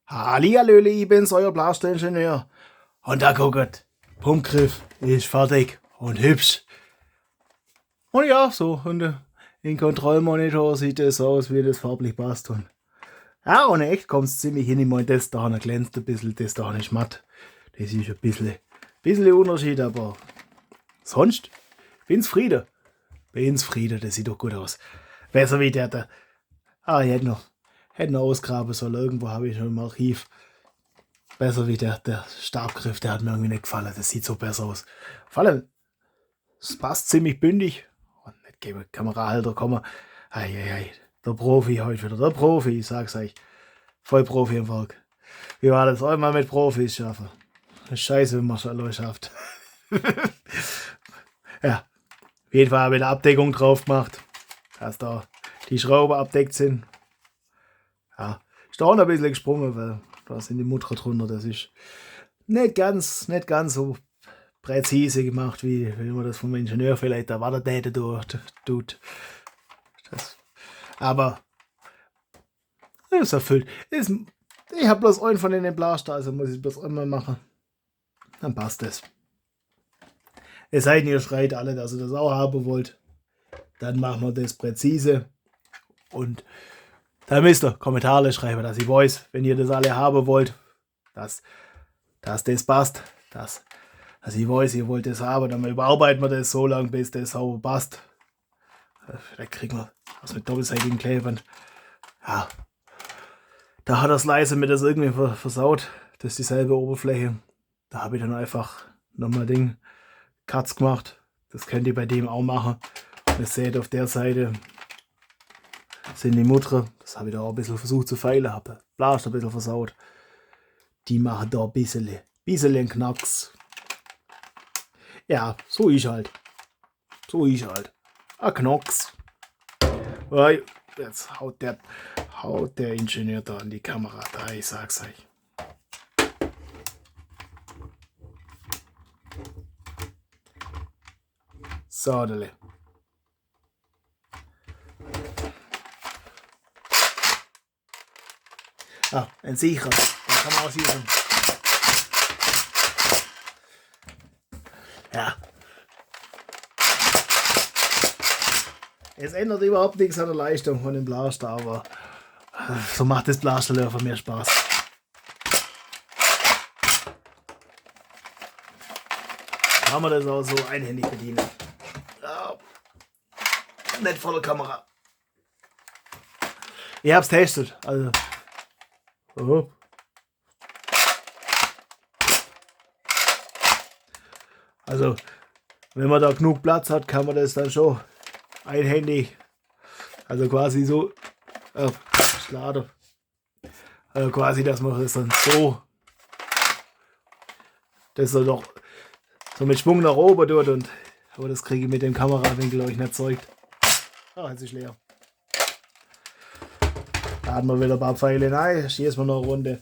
Hallihallöle, ich bin's, euer Blaster-Ingenieur. Und da guckt, Pumpgriff ist fertig und hübsch. Und ja, so, und im Kontrollmonitor sieht es aus, wie das farblich passt. Und ja, und echt kommt's ziemlich hin. Ich mein, das da glänzt ein bisschen, das da ist matt. Das ist ein bisschen Unterschied, aber sonst bin's Friede. Bin's Friede, das sieht doch gut aus. Besser wie der da. Ah, ich hätte noch ausgraben sollen. Irgendwo habe ich schon im Archiv. Besser wie der Stabgriff, der hat mir irgendwie nicht gefallen. Das sieht so besser aus. Vor allem, es passt ziemlich bündig. Und nicht gegen Kamerahalter kommen. Eieiei, der Profi heute wieder. Der Profi, ich sag's euch. Voll Profi im Werk. Wie war das? Einmal mit Profis schaffen. Scheiße, wenn man es allein schafft. Ja, auf jeden Fall habe ich eine Abdeckung drauf gemacht, dass da die Schrauben abdeckt sind. Ja, ist da auch noch ein bisschen gesprungen, weil da sind die Mutter drunter. Das ist nicht ganz so präzise gemacht, wie man das vom Ingenieur vielleicht erwartet hätte. Tut. Aber es erfüllt. Ich habe bloß einen von den Blaster, also muss ich es bloß einmal machen. Dann passt es. Es sei denn, ihr schreit alle, dass ihr das auch haben wollt. Dann machen wir das präzise. Und da müsst ihr Kommentare schreiben, dass ich weiß, wenn ihr das alle haben wollt, dass das passt. Dass ich weiß, ihr wollt das haben. Dann überarbeiten wir das so lange, bis das sauber passt. Vielleicht kriegen wir was mit doppelseitigen Klebern. Ja. Da hat das leise mir das irgendwie versaut. Das ist dieselbe Oberfläche. Da habe ich dann einfach nochmal Cuts gemacht. Das könnt ihr bei dem auch machen. Ihr seht, auf der Seite sind die Mutter. Das habe ich da auch ein bisschen versucht zu feilen. Habe Blast ein bisschen versaut. Die machen da ein bisschen Knacks. Ja, so ist halt. Ein Knacks. Jetzt haut der Ingenieur da an die Kamera. Da, ich sag's euch. So, dale. Ah, ein Sicherer. Den kann man auch sichern. Ja. Es ändert überhaupt nichts an der Leistung von dem Blaster, aber so macht das Blasterlöfer mehr Spaß. Kann man das auch so einhändig bedienen. Ja. Nicht vor der Kamera. Ich hab's testet, also. Oh. Also, wenn man da genug Platz hat, kann man das dann schon einhändig, also quasi so, Schlader, also quasi, dass man das dann so, dass er doch so mit Schwung nach oben tut, aber das kriege ich mit dem Kamerawinkel euch nicht zeugt. Ah, jetzt ist leer. Da hat man wieder ein paar Pfeile rein, schießen wir noch eine Runde.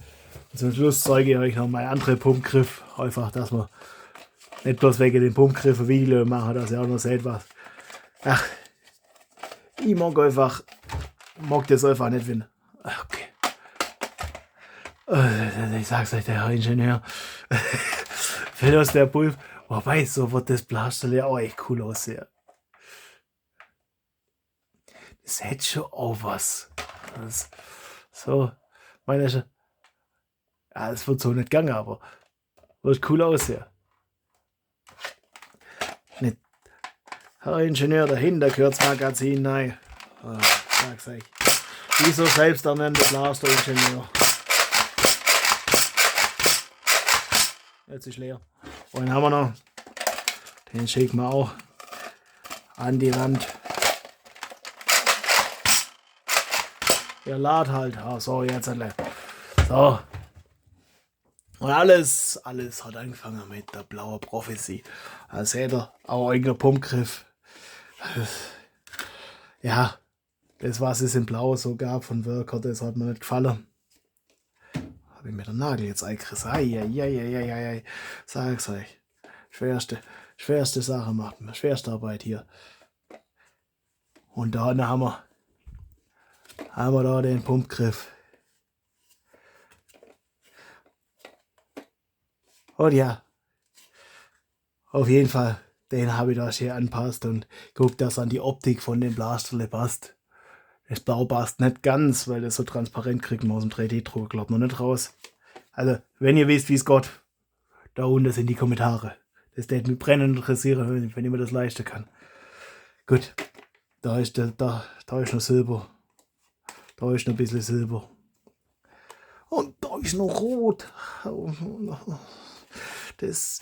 Und zum Schluss zeige ich euch noch mal andere Pumpgriff, einfach, dass wir nicht bloß wegen den Pumpgriff ein Video machen, dass ihr auch noch seht was. Ach, ich mag das einfach nicht, wenn. Okay. Ich sag's euch, der Herr Ingenieur. Wenn das der Pulp. Wobei, so wird das Blasterle auch echt cool aussehen. Das hätte schon auch was. So, meine schon. Ja, es wird so nicht gegangen, aber wird cool aussehen. Nicht. Herr Ingenieur, dahinter gehört das Magazin, nein. Oh, sag's euch. Wieso selbsternannte Blaster-Ingenieur? Jetzt ist leer. Und den haben wir noch. Den schicken wir auch an die Wand. Der Lad halt. Ah, so, jetzt alle. So. Und alles hat angefangen mit der blauen Prophecy. Da seht ihr, auch irgendein Pumpgriff. Ja, das, was es in Blau so gab von Worker, das hat mir nicht gefallen. Habe ich mir den Nagel jetzt eingerissen. Eieieiei. Sag's euch. Schwerste Sache macht man. Schwerste Arbeit hier. Und da haben wir da den Pumpgriff. Und ja, auf jeden Fall, den habe ich da schön anpasst und guckt, dass an die Optik von dem Blasterle passt. Das Blau passt nicht ganz, weil das so transparent kriegt man aus dem 3D-Drucker, glaubt noch nicht raus. Also, wenn ihr wisst, wie es geht, da unten sind die Kommentare. Das würde mich brennend interessieren, wenn ich mir das leisten kann. Gut, da ist noch Silber. Da ist noch ein bisschen Silber. Und da ist noch Rot. Das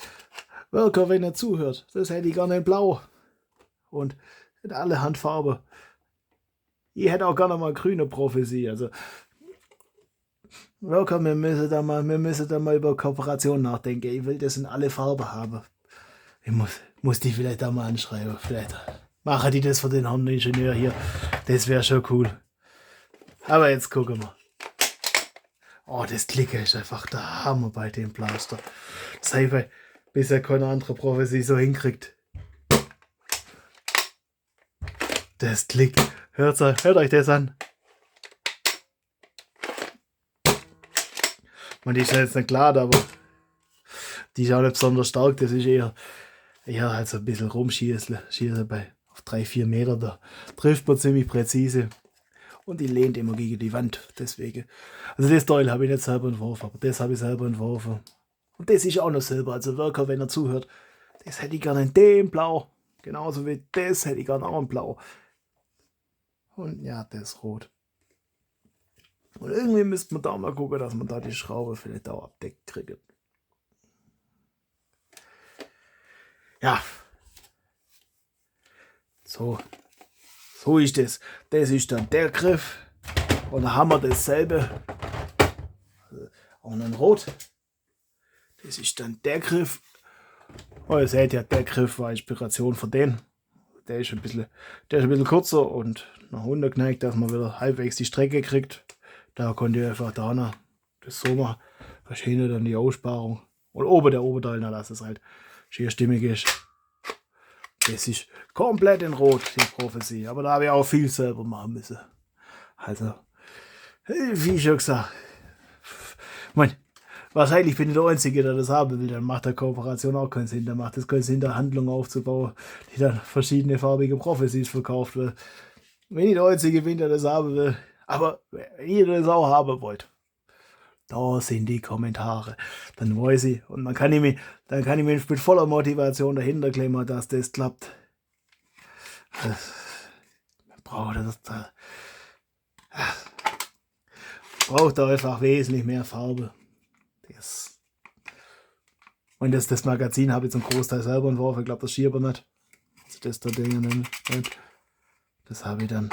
Werker, wenn er zuhört, das hätte ich gerne in Blau. Und in alle Handfarbe. Ich hätte auch gerne mal grüne Prophezie. Also, Werker, wir müssen da mal über Kooperation nachdenken. Ich will das in alle Farben haben. Ich muss die vielleicht da mal anschreiben. Vielleicht machen die das für den Herrn Ingenieur hier. Das wäre schon cool. Aber jetzt gucken wir. Oh, das Klicken ist einfach der Hammer bei dem Blaster. Das habe ich bisher keine andere Prophezie so hinkriegt. Das Klick. Hört euch das an. Man, die ist jetzt nicht klar, aber die ist auch nicht besonders stark. Das ist eher halt so ein bisschen rumschießen bei auf 3-4 Meter. Da trifft man ziemlich präzise. Und die lehnt immer gegen die Wand. Deswegen. Also das Teil habe ich nicht selber entworfen, aber das habe ich selber entworfen. Und das ist auch noch Silber. Also Werker, wenn er zuhört, das hätte ich gerne in dem Blau. Genauso wie das hätte ich gerne auch in Blau. Und ja, das ist rot. Und irgendwie müsste man da mal gucken, dass man da die Schraube vielleicht auch abdeckt kriegt. Ja. So ist das. Das ist dann der Griff. Und dann haben wir dasselbe. Auch noch in Rot. Das ist dann der Griff. Oh, ihr seht ja, der Griff war Inspiration für den. Der ist ein bisschen kürzer und nach unten geneigt, dass man wieder halbwegs die Strecke kriegt. Da konnte ich einfach da noch das so machen. Da hinten dann die Aussparung. Und oben der Oberteil, dass es halt schön stimmig ist. Das ist komplett in Rot, die Prophezie. Aber da habe ich auch viel selber machen müssen. Also, wie schon gesagt, wahrscheinlich bin ich der Einzige, der das haben will. Dann macht der Kooperation auch keinen Sinn. Dann macht es keinen Sinn, da Handlungen aufzubauen, die dann verschiedene farbige Prophecies verkauft wird. Wenn ich der Einzige bin, der das haben will. Aber wenn ihr das auch haben wollt, da sind die Kommentare. Dann weiß ich. Und dann kann ich mich mit voller Motivation dahinter klemmen, dass das klappt. Man braucht da einfach wesentlich mehr Farbe. Und das Magazin habe ich zum Großteil selber entworfen. Ich glaube, das schiebt nicht. Also das da Ding nicht. Das habe ich dann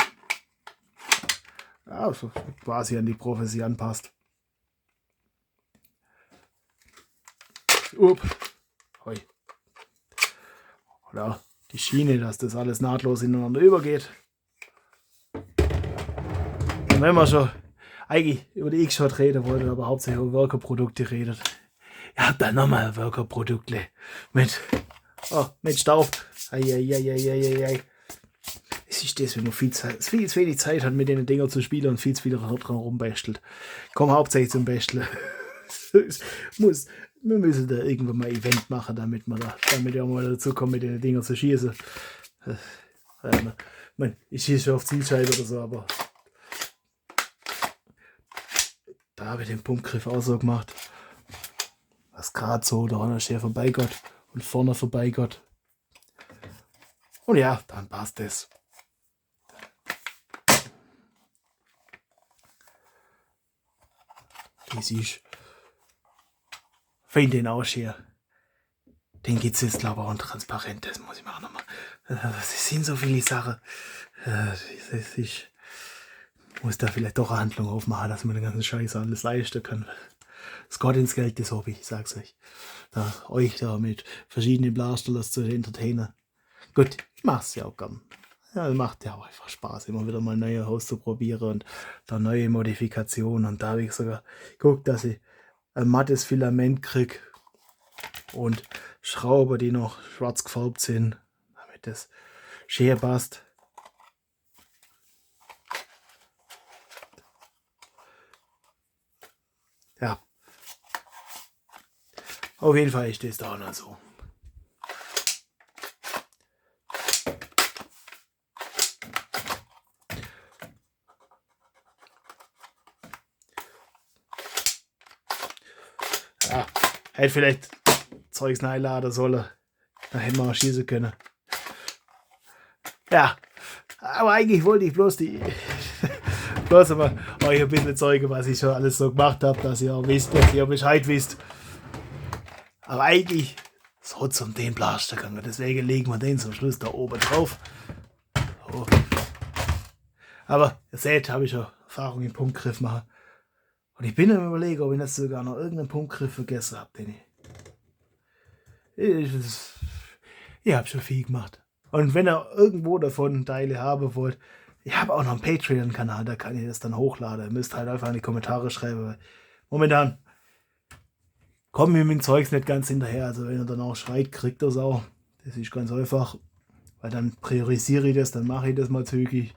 quasi an die Prophezie anpasst. Hoi. Oder die Schiene, dass das alles nahtlos ineinander übergeht. Und wenn man schon eigentlich über die X-Shot reden wollte, aber hauptsächlich über Werker-Produkte redet. Ja, dann nochmal Werker-Produkte mit Staub. Eieieiei. Es ist das, wenn man viel zu wenig Zeit hat, mit den Dinger zu spielen und viel zu viel dran rumbestelt. Komm hauptsächlich zum Besteln. Wir müssen da irgendwann mal ein Event machen, damit wir mal dazu kommen, mit den Dinger zu schießen. Ich schieße schon auf Zielscheibe oder so, aber da habe ich den Pumpgriff auch so gemacht. Was gerade so, da hat er vorbeigeht und vorne vorbeigeht. Und ja, dann passt es. Das ist. Finde den auch schön. Den gibt es jetzt, glaube ich, auch transparent. Das muss ich mir auch nochmal. Das sind so viele Sachen. Ich muss da vielleicht doch eine Handlung aufmachen, dass man den ganzen Scheiß alles leisten kann. Es geht ins Geld, das Hobby, ich sag's euch. Euch da mit verschiedenen Blasterlers zu entertainen. Gut, ich mach's ja auch gern. Ja, macht ja auch einfach Spaß, immer wieder mal neue auszuprobieren und da neue Modifikationen. Und da habe ich sogar geguckt, dass ich ein mattes Filament kriege und Schrauber, die noch schwarz gefärbt sind, damit das schön passt. Ja. Auf jeden Fall ist das da noch so. Ja, hätte vielleicht Zeugs einladen sollen. Da hätten wir auch schießen können. Ja, aber eigentlich wollte ich bloß bloß aber euch ein bisschen zeigen, was ich schon alles so gemacht habe, dass ihr auch wisst, dass ihr Bescheid wisst. Aber eigentlich so zum den Blaster gegangen. Deswegen legen wir den zum Schluss da oben drauf. So. Aber ihr seht, habe ich schon Erfahrung im Punktgriff machen. Und ich bin am Überlegen, ob ich jetzt sogar noch irgendeinen Punktgriff vergessen habe, den ich habe schon viel gemacht. Und wenn ihr irgendwo davon Teile haben wollt, ich habe auch noch einen Patreon-Kanal, da kann ich das dann hochladen. Ihr müsst halt einfach in die Kommentare schreiben. Weil momentan kommen wir mit dem Zeugs nicht ganz hinterher. Also wenn ihr dann auch schreit, kriegt ihr es auch. Das ist ganz einfach. Weil dann priorisiere ich das, dann mache ich das mal zügig.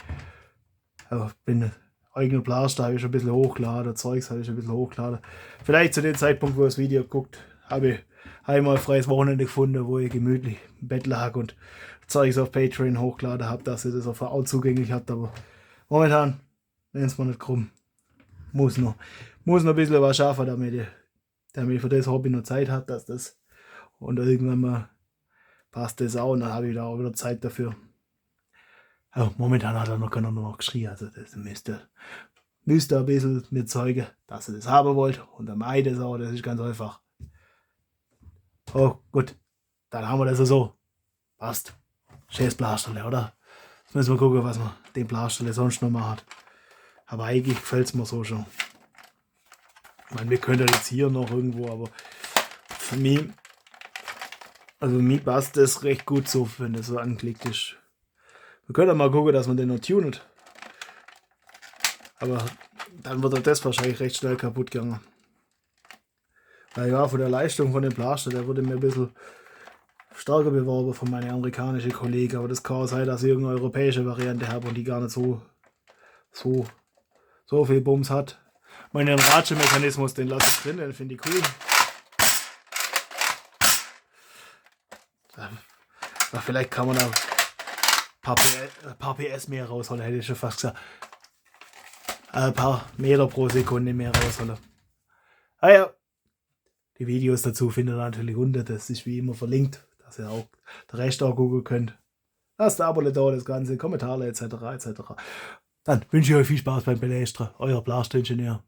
Aber bin eigene Blaster habe ich schon ein bisschen hochgeladen, Zeugs habe ich ein bisschen hochgeladen. Vielleicht zu dem Zeitpunkt, wo ihr das Video guckt, habe ich einmal freies Wochenende gefunden, wo ich gemütlich im Bett lag und Zeugs auf Patreon hochgeladen habe, dass ihr das auf auch zugänglich habt. Aber momentan nennt es mir nicht krumm. Muss noch ein bisschen was schaffen, damit ich für das Hobby noch Zeit habe, dass das und irgendwann mal passt das auch und dann habe ich da auch wieder Zeit dafür. Ja, momentan hat er noch keiner noch geschrien, also das müsste ein bisschen mir zeigen, dass ihr das haben wollt und dann mache ich das auch, das ist ganz einfach. Oh, gut, dann haben wir das so. Passt. Schönes Blasterle, oder? Jetzt müssen wir gucken, was man den Blasterle sonst noch macht. Aber eigentlich gefällt es mir so schon. Ich meine, wir können jetzt hier noch irgendwo, aber für mich, also mir passt das recht gut so, wenn das so angeklickt ist. Wir können mal gucken, dass man den noch tunet. Aber dann wird das wahrscheinlich recht schnell kaputt gegangen. Weil ja, von der Leistung von dem Blaster, der wurde mir ein bisschen stärker beworben von meinen amerikanischen Kollegen. Aber das kann auch sein, dass ich irgendeine europäische Variante habe und die gar nicht so viel Bums hat. Meinen Ratschemechanismus, den lasse ich drin, den finde ich cool. Aber vielleicht kann man da ein paar PS mehr rausholen, hätte ich schon fast gesagt. Ein paar Meter pro Sekunde mehr rausholen. Ah ja, die Videos dazu findet ihr natürlich unten. Das ist wie immer verlinkt, dass ihr auch den Rest auch gucken könnt. Lasst ein Abo da, das Ganze, Kommentare etc. etc. Dann wünsche ich euch viel Spaß beim Belästern. Euer Blaster-Ingenieur.